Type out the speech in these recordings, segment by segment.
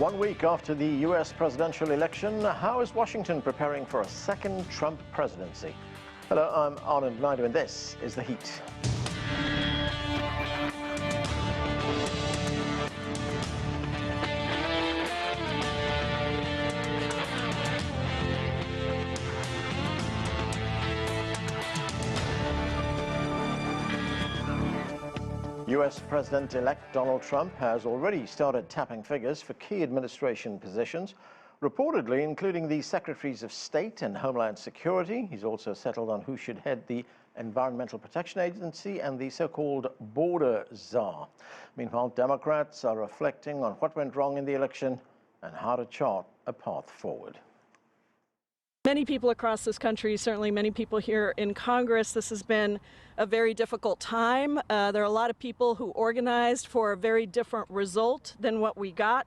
1 week after the U.S. presidential election, how is Washington preparing for a second Trump presidency? Hello, I'm Arnold Naidu, and this is The Heat. U.S. President-elect Donald Trump has already started tapping figures for key administration positions, reportedly including the secretaries of State and Homeland Security. He's also settled on who should head the Environmental Protection Agency and the so-called border czar. Meanwhile, Democrats are reflecting on what went wrong in the election and how to chart a path forward. Many people across this country, certainly many people here in Congress, this has been a very difficult time. There are a lot of people who organized for a very different result than what we got.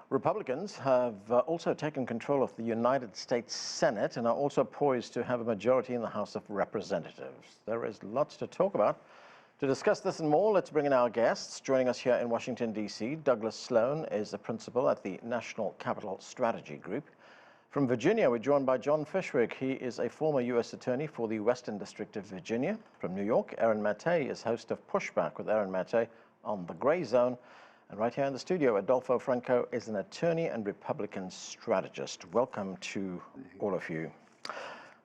Republicans have also taken control of the United States Senate and are also poised to have a majority in the House of Representatives. There is lots to talk about. To discuss this and more, let's bring in our guests. Joining us here in Washington, D.C., Douglas Sloan is a principal at the National Capital Strategy Group. From Virginia, we're joined by John Fishwick. He is a former U.S. attorney for the Western District of Virginia. From New York, Aaron Maté is host of Pushback with Aaron Maté on the Grayzone. And right here in the studio, Adolfo Franco is an attorney and Republican strategist. Welcome to all of you.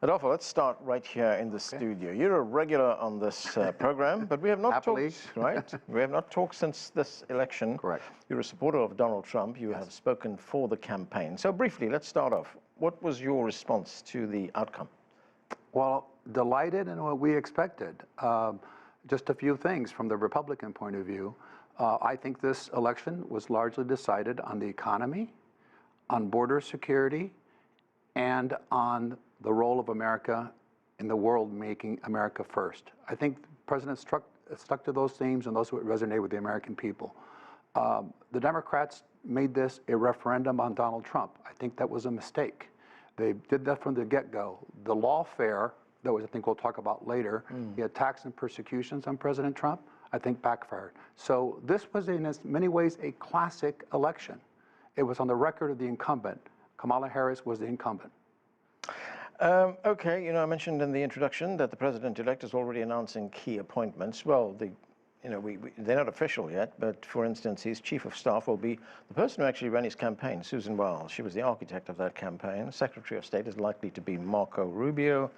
Adolfo, let's start right here in the studio. You're a regular on this program, but we have not talked, right? We have not talked since this election. Correct. You're a supporter of Donald Trump. You have spoken for the campaign. So briefly, let's start off. What was your response to the outcome? Well, delighted and what we expected. Just a few things from the Republican point of view. I think this election was largely decided on the economy, on border security, and on the role of America in the world making America first. I think the president stuck to those themes and those would resonate with the American people. The Democrats made this a referendum on Donald Trump. I think that was a mistake. They did that from the get-go. The lawfare, that was, I think we'll talk about later, the attacks and persecutions on President Trump, I think backfired. So this was in many ways a classic election. It was on the record of the incumbent. Kamala Harris was the incumbent. Okay, I mentioned in the introduction that the president-elect is already announcing key appointments. Well, they're not official yet, but for instance, his chief of staff will be the person who actually ran his campaign, Susan Wiles. She was the architect of that campaign. Secretary of State is likely to be Marco Rubio.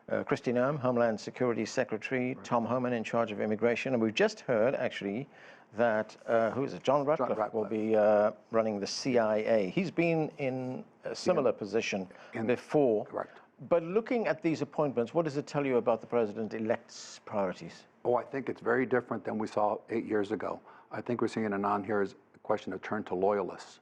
Kristi Noem, Homeland Security Secretary, Tom Homan in charge of immigration. And we've just heard, actually, that, who is it? John Ratcliffe will be running the CIA. He's been in a similar position before. Correct. But looking at these appointments, what does it tell you about the president-elect's priorities? Oh, I think it's very different than we saw 8 years ago. I think we're seeing it on here is a question of turn to loyalists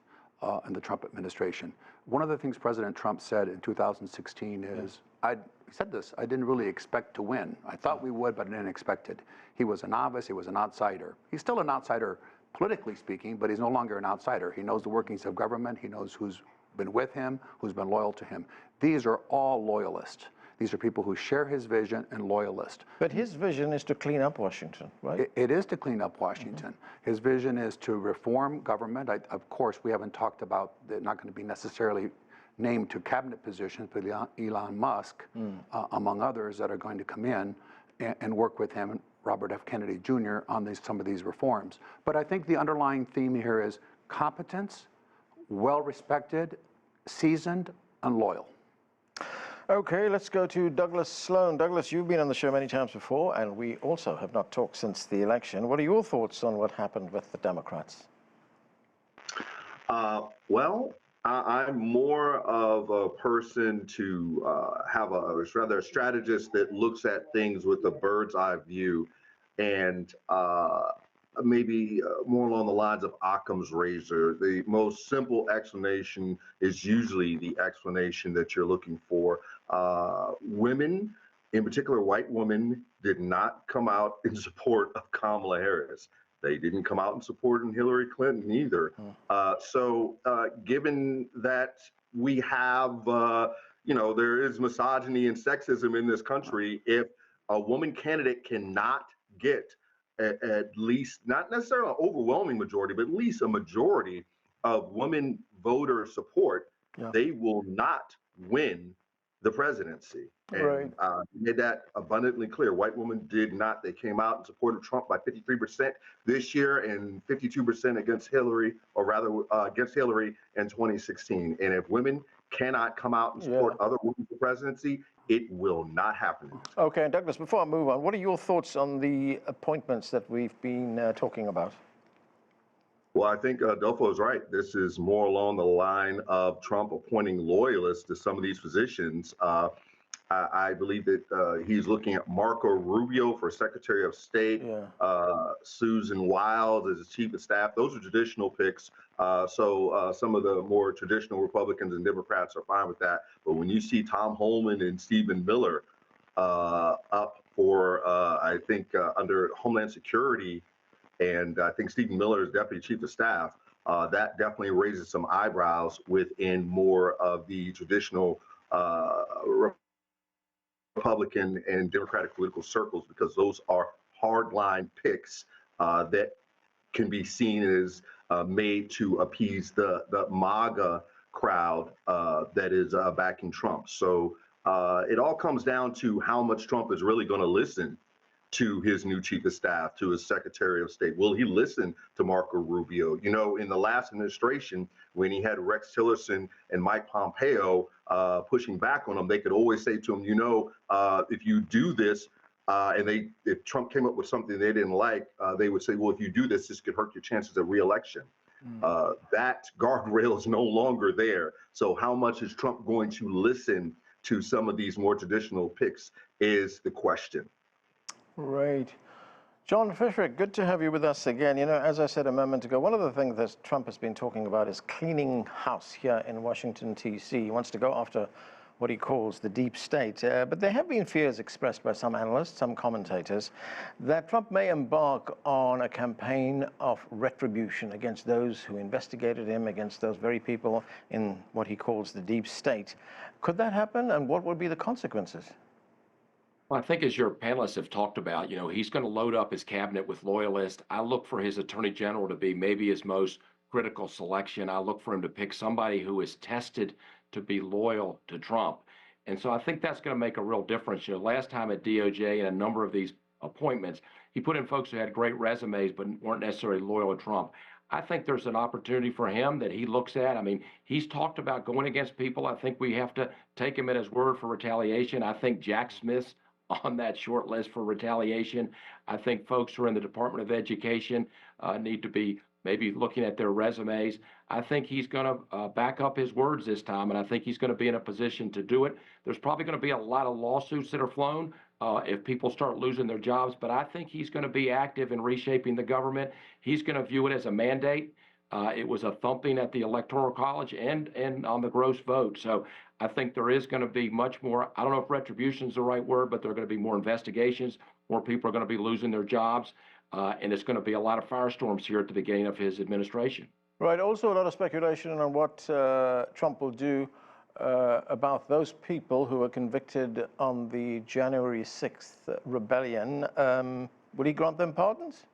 in the Trump administration. One of the things President Trump said in 2016 is, he said this, I didn't really expect to win. I thought we would, but I didn't expect it. He was a novice, he was an outsider. He's still an outsider politically speaking, but he's no longer an outsider. He knows the workings of government, he knows who's been with him, who's been loyal to him. These are all loyalists. These are people who share his vision and loyalists. But his vision is to clean up Washington, right? It is to clean up Washington. His vision is to reform government. Of course, we haven't talked about, they're not going to be necessarily named to cabinet positions, but Elon Musk, among others, that are going to come in and work with him, Robert F. Kennedy Jr., on some of these reforms. But I think the underlying theme here is competence, well-respected, seasoned, and loyal. Okay, let's go to Douglas Sloan. Douglas, you've been on the show many times before, and we also have not talked since the election. What are your thoughts on what happened with the Democrats? Well, I'm more of a person to have a strategist that looks at things with a bird's eye view and maybe more along the lines of Occam's razor. The most simple explanation is usually the explanation that you're looking for. Women, in particular white women, did not come out in support of Kamala Harris. They didn't come out and support Hillary Clinton either. So given that we have, there is misogyny and sexism in this country, if a woman candidate cannot get at least, not necessarily an overwhelming majority, but at least a majority, of women voter support, they will not win the presidency. And made that abundantly clear. White women did not. They came out and supported Trump by 53% this year and 52% against Hillary, or rather against Hillary in 2016. And if women cannot come out and support other women for presidency, it will not happen. Okay, and Douglas, before I move on, what are your thoughts on the appointments that we've been talking about? Well, I think Adolfo is right. This is more along the line of Trump appointing loyalists to some of these positions. I believe that he's looking at Marco Rubio for Secretary of State, Susan Wild as his Chief of Staff. Those are traditional picks. So some of the more traditional Republicans and Democrats are fine with that. But when you see Tom Homan and Stephen Miller up for, I think, under Homeland Security, and I think Stephen Miller is Deputy Chief of Staff, that definitely raises some eyebrows within more of the traditional Republican and Democratic political circles, because those are hardline picks that can be seen as made to appease the MAGA crowd that is backing Trump. So it all comes down to how much Trump is really going to listen to his new Chief of Staff, to his Secretary of State. Will he listen to Marco Rubio? You know, in the last administration, when he had Rex Tillerson and Mike Pompeo pushing back on him, they could always say to him, you know, if you do this, and if Trump came up with something they didn't like, they would say, well, if you do this, this could hurt your chances of reelection. That guardrail is no longer there. So how much is Trump going to listen to some of these more traditional picks is the question. Right. John Fishwick, good to have you with us again. You know, as I said a moment ago, one of the things that Trump has been talking about is cleaning house here in Washington, D.C. He wants to go after what he calls the deep state. But there have been fears expressed by some analysts, some commentators, that Trump may embark on a campaign of retribution against those who investigated him, against those very people in what he calls the deep state. Could that happen, and what would be the consequences? Well, I think as your panelists have talked about, you know, he's going to load up his cabinet with loyalists. I look for his attorney general to be maybe his most critical selection. I look for him to pick somebody who is tested to be loyal to Trump. And so I think that's going to make a real difference. You know, last time at DOJ and a number of these appointments, he put in folks who had great resumes but weren't necessarily loyal to Trump. I think there's an opportunity for him that he looks at. I mean, he's talked about going against people. I think we have to take him at his word for retaliation. I think Jack Smith's on that short list for retaliation. I think folks who are in the Department of Education need to be maybe looking at their resumes. I think he's going to back up his words this time, and I think he's going to be in a position to do it. There's probably going to be a lot of lawsuits that are flown if people start losing their jobs, but I think he's going to be active in reshaping the government. He's going to view it as a mandate. It was a thumping at the Electoral College and on the gross vote. So I think there is going to be much more, I don't know if retribution is the right word, but there are going to be more investigations, more people are going to be losing their jobs, and it's going to be a lot of firestorms here at the beginning of his administration. Right, also a lot of speculation on what Trump will do about those people who were convicted on the January 6th rebellion. Would he grant them pardons?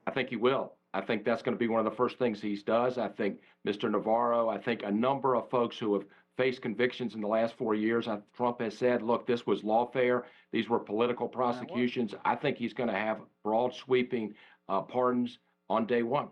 I think he will. I think that's going to be one of the first things he does. I think Mr. Navarro, I think a number of folks who have faced convictions in the last 4 years, Trump has said, look, this was lawfare. These were political prosecutions. I think he's going to have broad sweeping pardons on day one.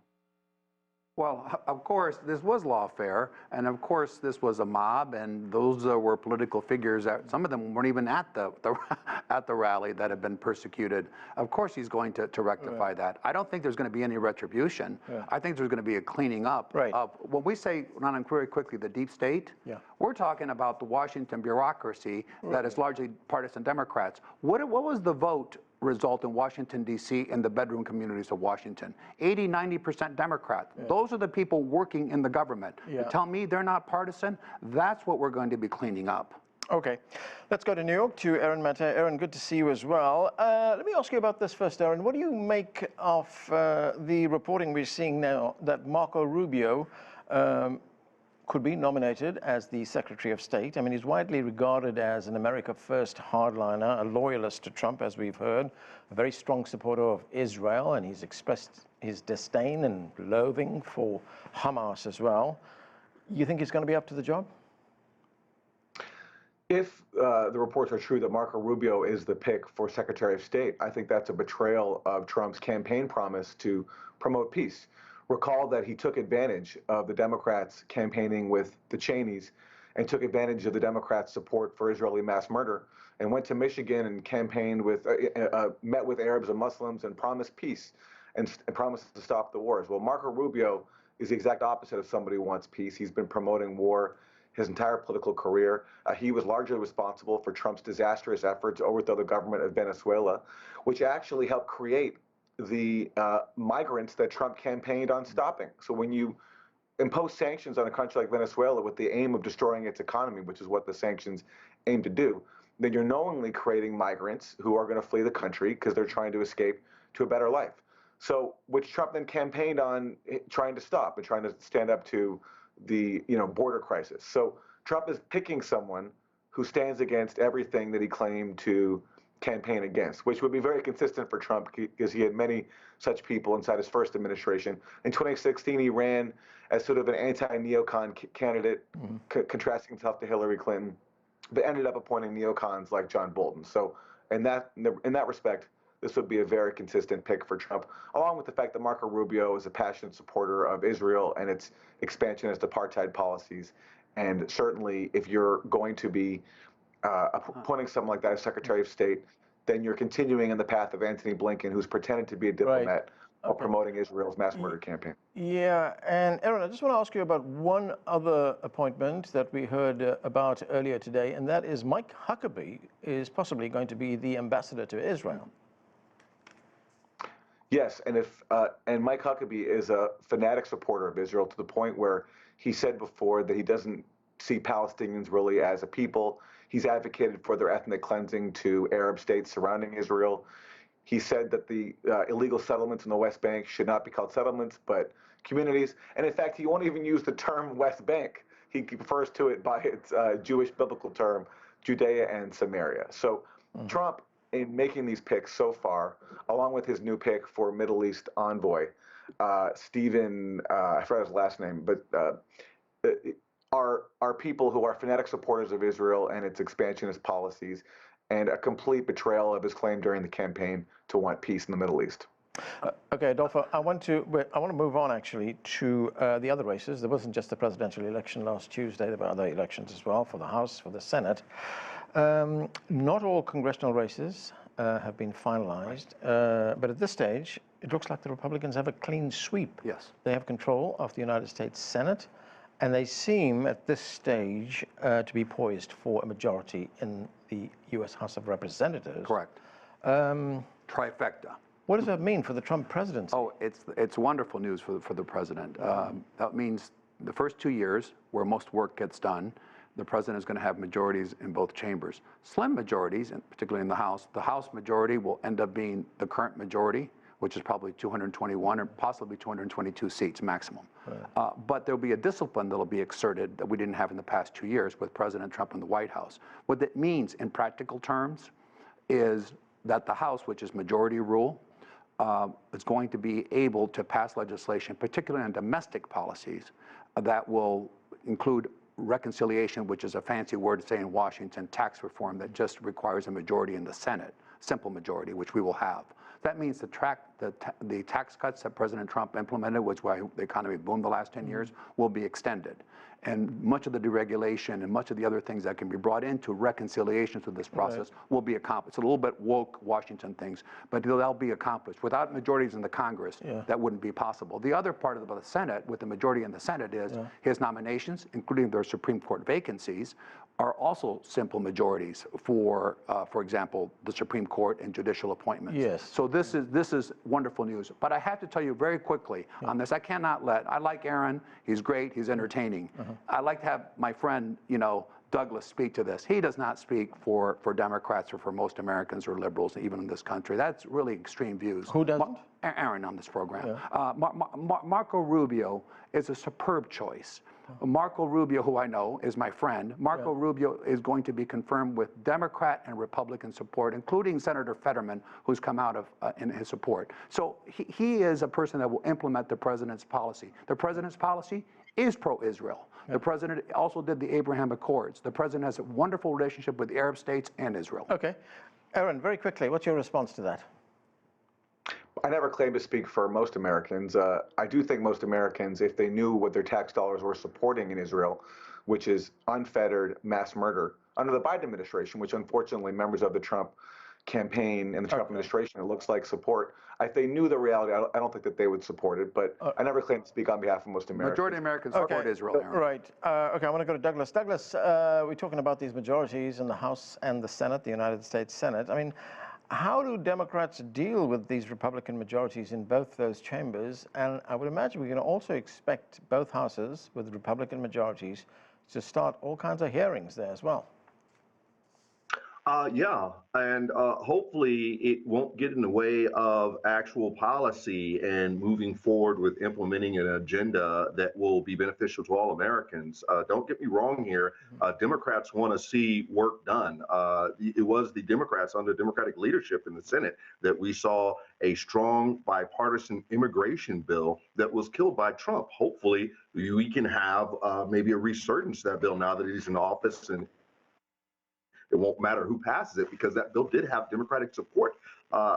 Well, of course, this was lawfare, and of course, this was a mob, and those were political figures. That some of them weren't even at the rally that have been persecuted. Of course, he's going to rectify that. I don't think there's going to be any retribution. I think there's going to be a cleaning up of, when we say, Ron, very quickly, the deep state, we're talking about the Washington bureaucracy that is largely partisan Democrats. What was the vote result in Washington, D.C. in the bedroom communities of Washington? 80, 90% Democrat. Those are the people working in the government. You tell me they're not partisan? That's what we're going to be cleaning up. Okay, let's go to New York to Aaron Mata. Aaron, good to see you as well. Let me ask you about this first, Aaron. What do you make of the reporting we're seeing now that Marco Rubio could be nominated as the Secretary of State. I mean, he's widely regarded as an America First hardliner, a loyalist to Trump, as we've heard, a very strong supporter of Israel, and he's expressed his disdain and loathing for Hamas as well. You think he's going to be up to the job? If the reports are true that Marco Rubio is the pick for Secretary of State, I think that's a betrayal of Trump's campaign promise to promote peace. Recall that he took advantage of the Democrats campaigning with the Cheneys and took advantage of the Democrats' support for Israeli mass murder and went to Michigan and campaigned with, met with Arabs and Muslims and promised peace and promised to stop the wars. Well, Marco Rubio is the exact opposite of somebody who wants peace. He's been promoting war his entire political career. He was largely responsible for Trump's disastrous effort to overthrow the government of Venezuela, which actually helped create the migrants that Trump campaigned on stopping. So when you impose sanctions on a country like Venezuela with the aim of destroying its economy, which is what the sanctions aim to do, then you're knowingly creating migrants who are going to flee the country because they're trying to escape to a better life. So, which Trump then campaigned on trying to stop and trying to stand up to the border crisis. So Trump is picking someone who stands against everything that he claimed to campaign against, which would be very consistent for Trump because he had many such people inside his first administration. In 2016, he ran as sort of an anti-neocon candidate, contrasting himself to Hillary Clinton, but ended up appointing neocons like John Bolton. So in that respect, this would be a very consistent pick for Trump, along with the fact that Marco Rubio is a passionate supporter of Israel and its expansionist apartheid policies. And certainly, if you're going to be appointing someone like that as Secretary of State, then you're continuing in the path of Antony Blinken, who's pretended to be a diplomat while promoting Israel's mass murder campaign. Yeah, and Aaron, I just want to ask you about one other appointment that we heard about earlier today, and that is Mike Huckabee is possibly going to be the ambassador to Israel. Yes, and Mike Huckabee is a fanatic supporter of Israel to the point where he said before that he doesn't see Palestinians really as a people. He's advocated for their ethnic cleansing to Arab states surrounding Israel. He said that the illegal settlements in the West Bank should not be called settlements, but communities. And in fact, he won't even use the term West Bank. He refers to it by its Jewish biblical term, Judea and Samaria. So Trump, in making these picks so far, along with his new pick for Middle East envoy, Stephen, I forgot his last name, but are people who are fanatic supporters of Israel and its expansionist policies, and a complete betrayal of his claim during the campaign to want peace in the Middle East. Okay, Adolfo, I want to move on actually to the other races. There wasn't just the presidential election last Tuesday, there were other elections as well for the House, for the Senate. Not all congressional races have been finalized, but at this stage, it looks like the Republicans have a clean sweep. Yes. They have control of the United States Senate, and they seem at this stage to be poised for a majority in the U.S. House of Representatives. Correct. Trifecta. What does that mean for the Trump presidency? Oh, it's wonderful news for the president. That means the first 2 years, where most work gets done, the president is going to have majorities in both chambers. Slim majorities, and particularly in the House. The House majority will end up being the current majority, which is probably 221 or possibly 222 seats maximum. Right. But there'll be a discipline that'll be exerted that we didn't have in the past 2 years with President Trump in the White House. What that means in practical terms is that the House, which is majority rule, is going to be able to pass legislation, particularly on domestic policies, that will include reconciliation, which is a fancy word to say in Washington, tax reform that just requires a majority in the Senate, simple majority, which we will have. That means the tax cuts that President Trump implemented, which is why the economy boomed the last 10 years, will be extended. And much of the deregulation and much of the other things that can be brought into reconciliation through this process will be accomplished. It's a little bit woke Washington things, but they'll be accomplished. Without majorities in the Congress, that wouldn't be possible. The other part of the Senate, with the majority in the Senate, is his nominations, including their Supreme Court vacancies, are also simple majorities for example, the Supreme Court and judicial appointments. Yes. So this is wonderful news. But I have to tell you very quickly on this, I like Aaron, he's great, he's entertaining. I like to have my friend, Douglas speak to this. He does not speak for Democrats or for most Americans or liberals, even in this country. That's really extreme views. Who doesn't? Aaron on this program. Marco Rubio is a superb choice. Marco Rubio, who I know is my friend, Marco Rubio is going to be confirmed with Democrat and Republican support, including Senator Fetterman, who's come out of in his support. So he is a person that will implement the president's policy. The president's policy is pro-Israel. The president also did the Abraham Accords. The president has a wonderful relationship with the Arab states and Israel. Okay. Aaron, very quickly, what's your response to that? I never claim to speak for most Americans. I do think most Americans, if they knew what their tax dollars were supporting in Israel, which is unfettered mass murder under the Biden administration, which unfortunately members of the Trump campaign and the Trump administration, it looks like, support. If they knew the reality, I don't think that they would support it, but I never claim to speak on behalf of most Americans. Majority of Americans support Israel, Aaron. Right. Okay, I want to go to Douglas. Douglas, we're talking about these majorities in the House and the Senate, the United States Senate. I mean, how do Democrats deal with these Republican majorities in both those chambers? And I would imagine we can also expect both houses with Republican majorities to start all kinds of hearings there as well. Yeah, and hopefully it won't get in the way of actual policy and moving forward with implementing an agenda that will be beneficial to all Americans. Don't get me wrong here. Democrats want to see work done. It was the Democrats under Democratic leadership in the Senate that we saw a strong bipartisan immigration bill that was killed by Trump. Hopefully we can have maybe a resurgence of that bill now that he's in office, and it won't matter who passes it because that bill did have Democratic support.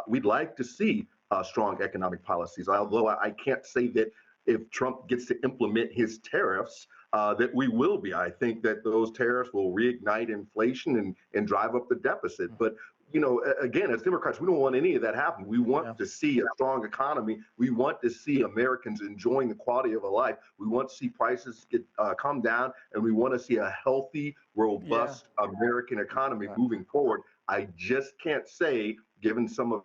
We'd like to see strong economic policies, although I can't say that if Trump gets to implement his tariffs, that we will be. I think that those tariffs will reignite inflation and drive up the deficit. But, you know, again, as Democrats, we don't want any of that happen. We want to see a strong economy. We want to see Americans enjoying the quality of a life. We want to see prices get come down, and we want to see a healthy, robust American economy moving forward. I just can't say, given some of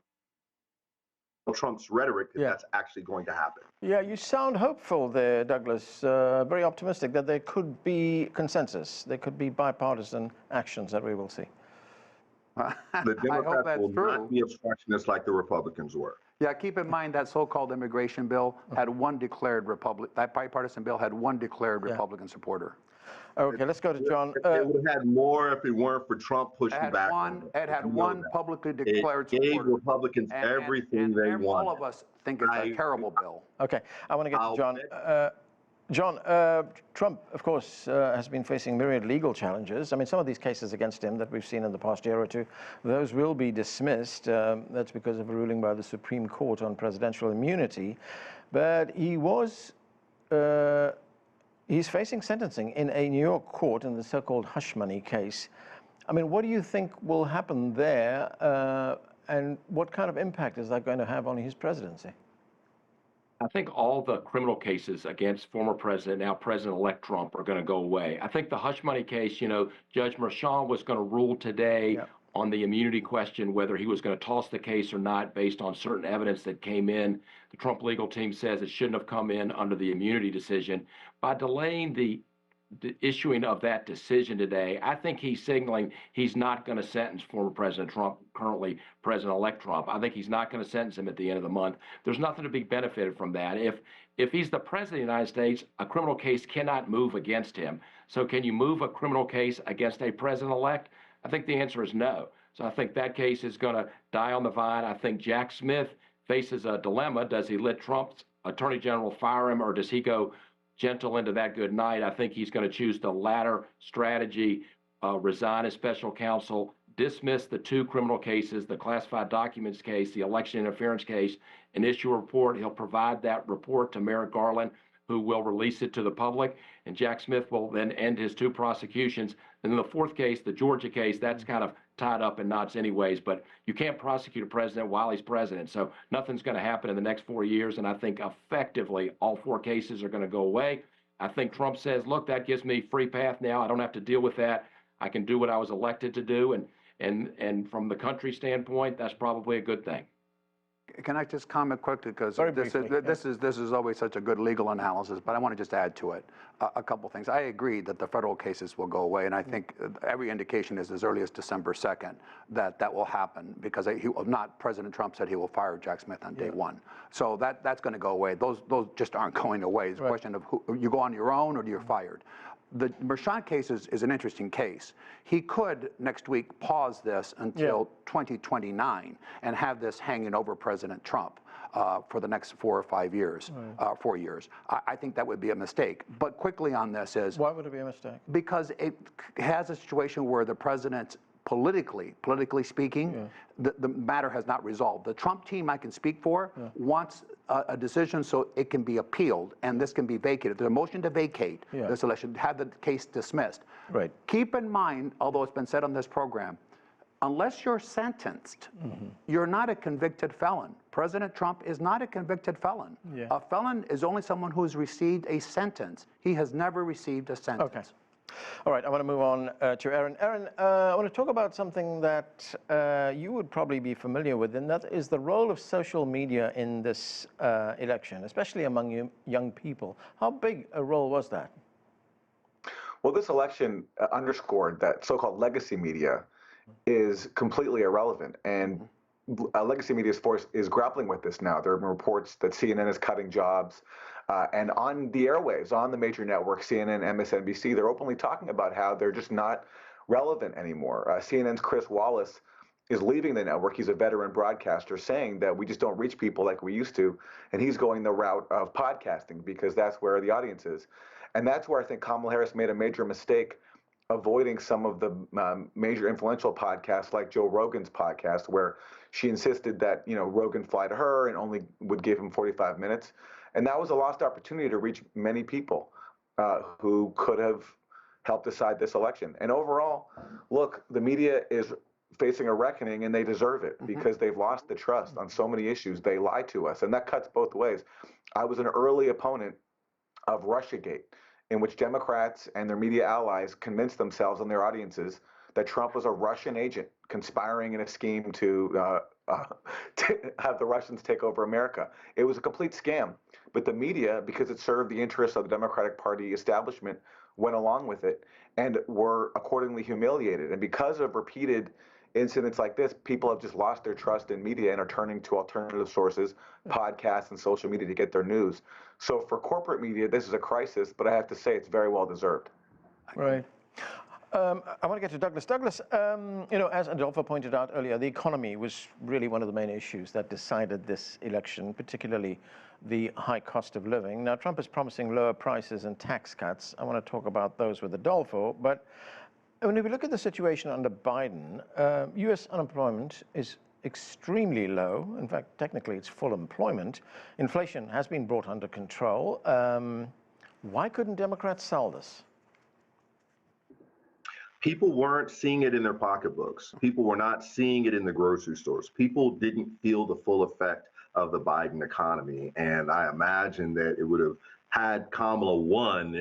Trump's rhetoric, that that's actually going to happen. Yeah, you sound hopeful there, Douglas. Very optimistic that there could be consensus. There could be bipartisan actions that we will see. The Democrats will not be obstructionists like the Republicans were. Yeah, keep in mind that so-called immigration bill had one declared that bipartisan bill had one declared Republican supporter. Okay, let's go to John. It would have had more if it weren't for Trump pushing back. It had one publicly declared supporter. It gave Republicans everything they wanted. All of us think it's a terrible bill. Okay, I want to get to John. John, Trump, of course, has been facing myriad legal challenges. I mean, some of these cases against him that we've seen in the past year or two, those will be dismissed. That's because of a ruling by the Supreme Court on presidential immunity. But he was, he's facing sentencing in a New York court in the so-called hush money case. I mean, what do you think will happen there? And what kind of impact is that going to have on his presidency? I think all the criminal cases against former president, now President-elect Trump, are going to go away. I think the hush money case, you know, Judge Merchan was going to rule today on the immunity question, whether he was going to toss the case or not based on certain evidence that came in. The Trump legal team says it shouldn't have come in under the immunity decision. By delaying the issuing of that decision today, I think he's signaling he's not going to sentence former President Trump, currently President-elect Trump. I think he's not going to sentence him at the end of the month. There's nothing to be benefited from that. If he's the President of the United States, a criminal case cannot move against him. So can you move a criminal case against a President-elect? I think the answer is no. So I think that case is going to die on the vine. I think Jack Smith faces a dilemma. Does he let Trump's Attorney General fire him, or does he go gentle into that good night? I think he's going to choose the latter strategy, resign as special counsel, dismiss the two criminal cases, the classified documents case, the election interference case, and issue a report. He'll provide that report to Merrick Garland, who will release it to the public, and Jack Smith will then end his two prosecutions. And then the fourth case, the Georgia case, that's kind of tied up in knots anyways, but you can't prosecute a president while he's president, so nothing's going to happen in the next 4 years, and I think effectively all four cases are going to go away. I think Trump says, look, that gives me free path now. I don't have to deal with that. I can do what I was elected to do, and from the country standpoint, that's probably a good thing. Can I just comment quickly, because Very this briefly, is always such a good legal analysis, but I want to just add to it a couple things. I agree that the federal cases will go away, and I think every indication is as early as December 2nd that will happen, because President Trump said he will fire Jack Smith on day one. So that's going to go away. Those just aren't going away. It's a question of you go on your own or you're fired. The Mershon case is an interesting case. He could next week pause this until 2029 and have this hanging over President Trump for the next 4 or 5 years, 4 years. I think that would be a mistake. But quickly on this is... Why would it be a mistake? Because it has a situation where the president, politically speaking, the matter has not resolved. The Trump team, I can speak for, wants a decision so it can be appealed and this can be vacated. There's a motion to vacate this election, have the case dismissed. Right. Keep in mind, although it's been said on this program, unless you're sentenced, you're not a convicted felon. President Trump is not a convicted felon. A felon is only someone who has received a sentence. He has never received a sentence. Okay. All right, I want to move on to Aaron. Aaron, I want to talk about something that you would probably be familiar with, and that is the role of social media in this election, especially among young people. How big a role was that? Well, this election underscored that so-called legacy media is completely irrelevant, and legacy media is grappling with this now. There have been reports that CNN is cutting jobs, and on the airwaves, on the major networks, CNN, MSNBC, they're openly talking about how they're just not relevant anymore. CNN's Chris Wallace is leaving the network. He's a veteran broadcaster, saying that we just don't reach people like we used to, and he's going the route of podcasting because that's where the audience is. And that's where I think Kamala Harris made a major mistake, avoiding some of the major influential podcasts like Joe Rogan's podcast, where she insisted that, Rogan fly to her and only would give him 45 minutes. And that was a lost opportunity to reach many people who could have helped decide this election. And overall, look, the media is facing a reckoning, and they deserve it because they've lost the trust on so many issues. They lie to us, and that cuts both ways. I was an early opponent of Russiagate, in which Democrats and their media allies convinced themselves and their audiences that Trump was a Russian agent conspiring in a scheme to have the Russians take over America. It was a complete scam. But the media, because it served the interests of the Democratic Party establishment, went along with it and were accordingly humiliated. And because of repeated incidents like this, people have just lost their trust in media and are turning to alternative sources, podcasts and social media to get their news. So for corporate media, this is a crisis, but I have to say it's very well deserved. Right. I want to get to Douglas. Douglas, as Adolfo pointed out earlier, the economy was really one of the main issues that decided this election, particularly the high cost of living. Now, Trump is promising lower prices and tax cuts. I want to talk about those with Adolfo, but when we look at the situation under Biden, U.S. unemployment is extremely low. In fact, technically, it's full employment. Inflation has been brought under control. Why couldn't Democrats sell this? People weren't seeing it in their pocketbooks. People were not seeing it in the grocery stores. People didn't feel the full effect of the Biden economy. And I imagine that it would have had Kamala won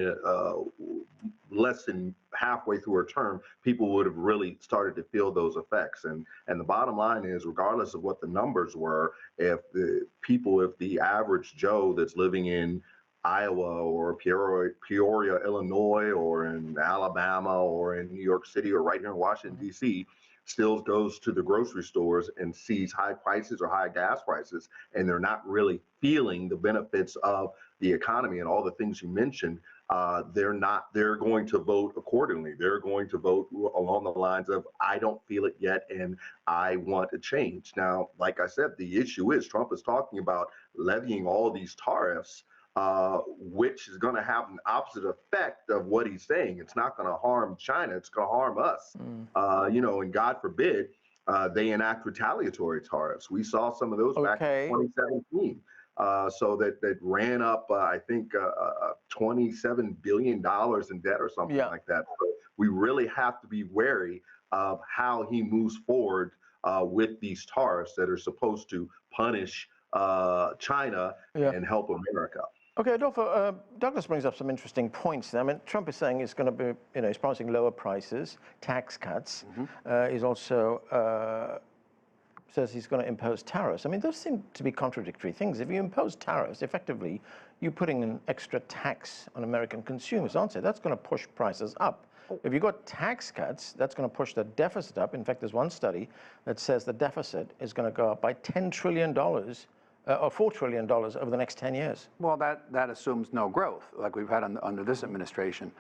less than halfway through her term, people would have really started to feel those effects. And the bottom line is, regardless of what the numbers were, if the average Joe that's living in Iowa or Peoria, Illinois, or in Alabama or in New York City or right here in Washington, D.C., still goes to the grocery stores and sees high prices or high gas prices, and they're not really feeling the benefits of the economy and all the things you mentioned, they're going to vote accordingly. They're going to vote along the lines of, I don't feel it yet and I want a change. Now, like I said, the issue is Trump is talking about levying all these tariffs, which is going to have an opposite effect of what he's saying. It's not going to harm China. It's going to harm us. And God forbid they enact retaliatory tariffs. We saw some of those back in 2017. So that ran up, I think, $27 billion in debt or something like that. So we really have to be wary of how he moves forward with these tariffs that are supposed to punish China and help America. Okay, Adolfo, Douglas brings up some interesting points there. I mean, Trump is saying he's going to be, he's promising lower prices, tax cuts. He's also says he's going to impose tariffs. I mean, those seem to be contradictory things. If you impose tariffs, effectively, you're putting an extra tax on American consumers, aren't you? That's going to push prices up. If you've got tax cuts, that's going to push the deficit up. In fact, there's one study that says the deficit is going to go up by $10 trillion or $4 trillion over the next 10 years. Well, that assumes no growth, like we've had under this administration.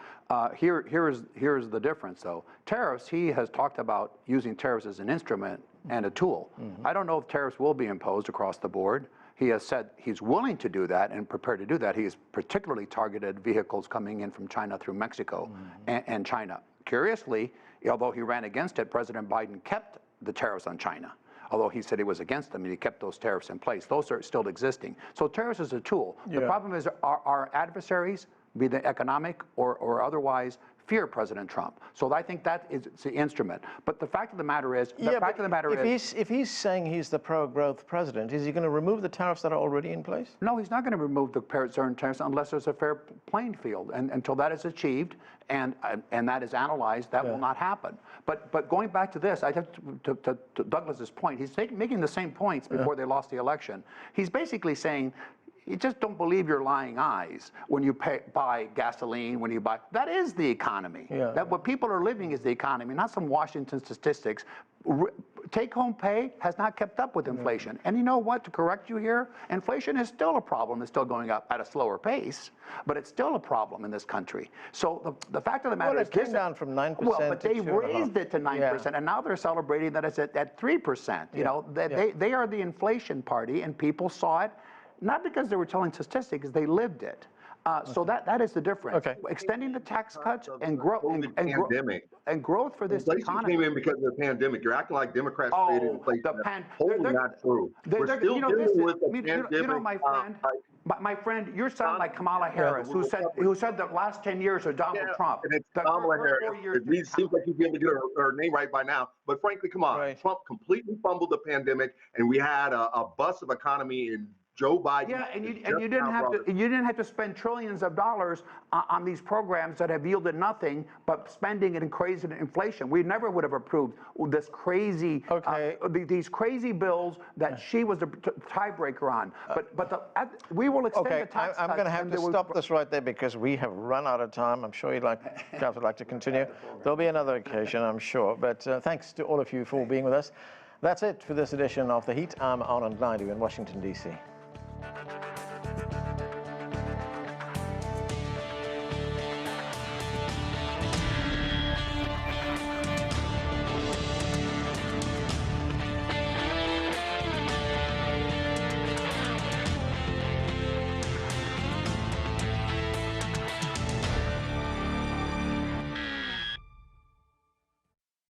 Here's the difference, though. Tariffs, he has talked about using tariffs as an instrument and a tool. I don't know if tariffs will be imposed across the board. He has said he's willing to do that and prepared to do that. He has particularly targeted vehicles coming in from China through Mexico and China. Curiously, although he ran against it, President Biden kept the tariffs on China. Although he said he was against them, and he kept those tariffs in place. Those are still existing. So tariffs is a tool. The problem is our adversaries, be they economic or otherwise, fear President Trump. So I think that is the instrument. But the fact of the matter is, if he's saying he's the pro-growth president, is he going to remove the tariffs that are already in place? No, he's not going to remove the certain tariffs unless there's a fair playing field. And until that is achieved and that is analyzed, that will not happen. But going back to this, I have to Douglas's point. He's making the same points before they lost the election. He's basically saying, you just don't believe your lying eyes when you buy gasoline, when you buy. That is the economy. That what people are living is the economy, not some Washington statistics. Take-home pay has not kept up with inflation. And you know what, to correct you here, inflation is still a problem. It's still going up at a slower pace, but it's still a problem in this country. So the fact of the matter is, it came down from 9% well, but to they raised it to 9%, and now they're celebrating that it's at 3%. You know, they are the inflation party, and people saw it. Not because they were telling statistics, they lived it. So that is the difference. Extending the tax cuts and growth for this economy. Inflation came in because of the pandemic. You're acting like Democrats created inflation. Totally not true. We're still dealing with the pandemic. You know, my friend, you sound like Kamala Harris, who said the last 10 years are Donald Trump. And it's Kamala Harris. It seems like you'd be able to get her name right by now. But frankly, come on. Trump completely fumbled the pandemic, and we had a bust of economy in Joe Biden. Yeah, and you didn't have to spend trillions of dollars on these programs that have yielded nothing but spending it in crazy inflation. We never would have approved this crazy these crazy bills that she was the tiebreaker on. But we will extend the tax cuts. I'm going to have to stop this right there because we have run out of time. I'm sure guys would like to continue. There'll be another occasion, I'm sure. But thanks to all of you for being with us. That's it for this edition of The Heat. I'm Anand Naidu in Washington, D.C.